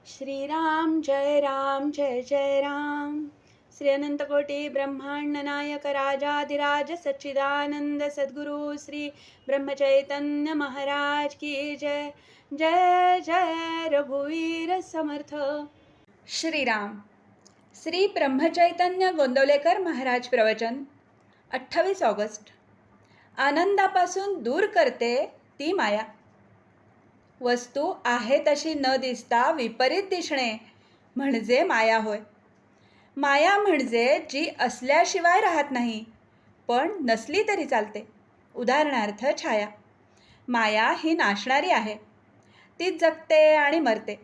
श्रीराम जय जय राम. श्री अनंतकोटी ब्रह्मांड नायक राजाधिराज सच्चिदानंद सद्गुरु श्री ब्रह्मचैतन्य महाराज की जय. जय जय रघुवीर समर्थ. श्रीराम. श्री ब्रह्मचैतन्य गोंदवलेकर महाराज प्रवचन. 28 ऑगस्ट. आनंदापासून दूर करते ती माया. वस्तू आहे तशी न दिसता विपरीत दिसणे म्हणजे माया होय. माया म्हणजे जी असल्याशिवाय राहत नाही, पण नसली तरी चालते. उदाहरणार्थ छाया. माया ही नाशणारी आहे. ती जगते आणि मरते.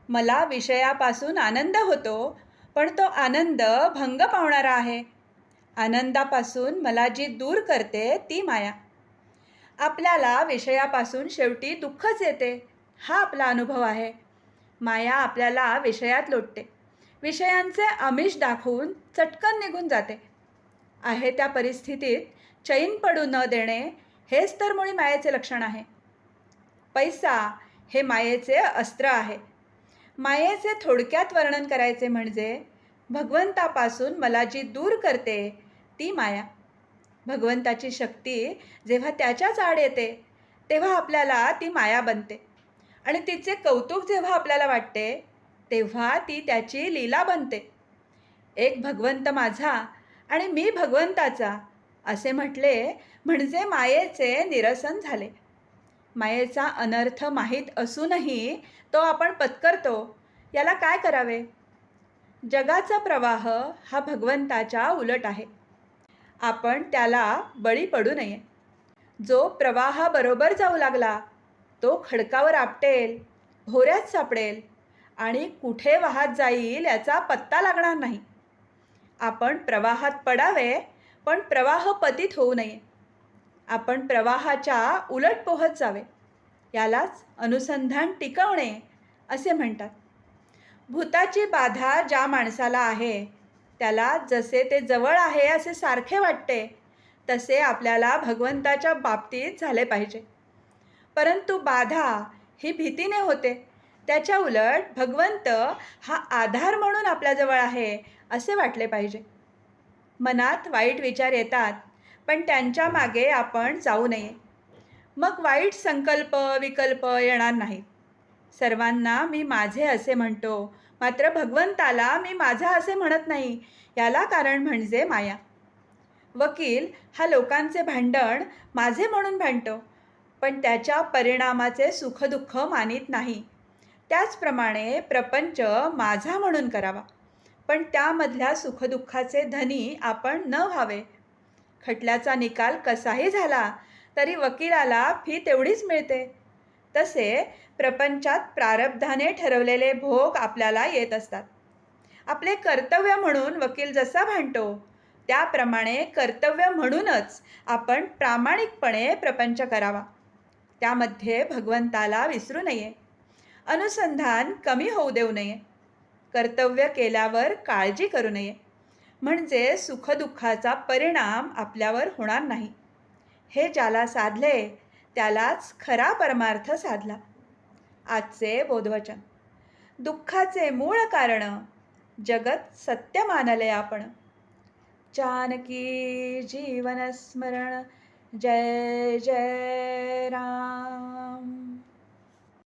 मला विषयापासून आनंद होतो, पण तो आनंद भंग पावणारा आहे. आनंदापासून मला जी दूर करते ती माया. आपल्याला विषयापासून शेवटी दुःखच येते, हा आपला अनुभव आहे. माया आपल्याला विषयात लोटते. विषयांचे आमिष दाखवून चटकन निघून जाते. आहे त्या परिस्थितीत चैन पडू न देणे हेच तर मुळी मायेचे लक्षण आहे. पैसा हे मायेचे अस्त्र आहे. मायेचे थोडक्यात वर्णन करायचे म्हणजे भगवंतापासून मला जी दूर करते ती माया. भगवंताची शक्ती जेव्हा त्याच्याच आड येते तेव्हा आपल्याला ती माया बनते, आणि तिचे कौतुक जेव्हा आपल्याला वाटते तेव्हा ती त्याची लीला बनते. एक भगवंत माझा आणि मी भगवंताचा असे म्हटले म्हणजे मायेचे निरसन झाले. मायेचा अनर्थ माहीत असूनही तो आपण पत्करतो. याला काय करावे? जगाचा प्रवाह हा भगवंताच्या उलट आहे. आपण त्याला बळी पडू नये. जो प्रवाहाबरोबर जाऊ लागला तो खडकावर आपटेल, भोऱ्यात सापडेल आणि कुठे वाहत जाईल याचा पत्ता लागणार नाही. आपण प्रवाहात पडावे, पण प्रवाह पतित होऊ नये. आपण प्रवाहाच्या उलट पोहत जावे. यालाच अनुसंधान टिकवणे असे म्हणतात. भूताची बाधा ज्या माणसाला आहे त्याला जसे ते जवळ आहे असे सारखे वाटते, तसे आपल्याला भगवंताच्या बाबतीत झाले पाहिजे. परंतु बाधा ही भीतीने होते. त्याच्या उलट भगवंत हा आधार म्हणून आपल्याजवळ आहे असे वाटले पाहिजे. मनात वाईट विचार येतात, पण त्यांच्या मागे आपण जाऊ नये. मग वाईट संकल्प विकल्प येणार नाहीत. सर्वांना मी माझे असे म्हणतो, मात्र भगवंताला मी माझा असे म्हणत नाही. याला कारण म्हणजे माया. वकील हा लोकांचे भांडण माझे म्हणून भांडतो, पण त्याच्या परिणामाचे सुखदुःख मानित नाही. त्याचप्रमाणे प्रपंच माझा म्हणून करावा, पण त्यामधल्या सुखदुःखाचे धनी आपण न व्हावे. खटल्याचा निकाल कसाही झाला तरी वकिलाला फी तेवढीच मिळते. तसे प्रपंचात प्रारब्धाने ठरवलेले भोग आपल्याला येत असतात. आपले कर्तव्य म्हणून वकील जसा भांडतो त्याप्रमाणे कर्तव्य म्हणूनच आपण प्रामाणिकपणे प्रपंच करावा. त्यामध्ये भगवंताला विसरू नये. अनुसंधान कमी होऊ देऊ नये. कर्तव्य केल्यावर काळजी करू नये, म्हणजे सुखदुःखाचा परिणाम आपल्यावर होणार नाही. हे ज्याला साधले त्यालाच खरा परमार्थ साधला. आजचे बोधवचन. दुःखाचे मूळ कारण जगत सत्य मानले आपण. जानकी जीवन स्मरण. जय जय राम.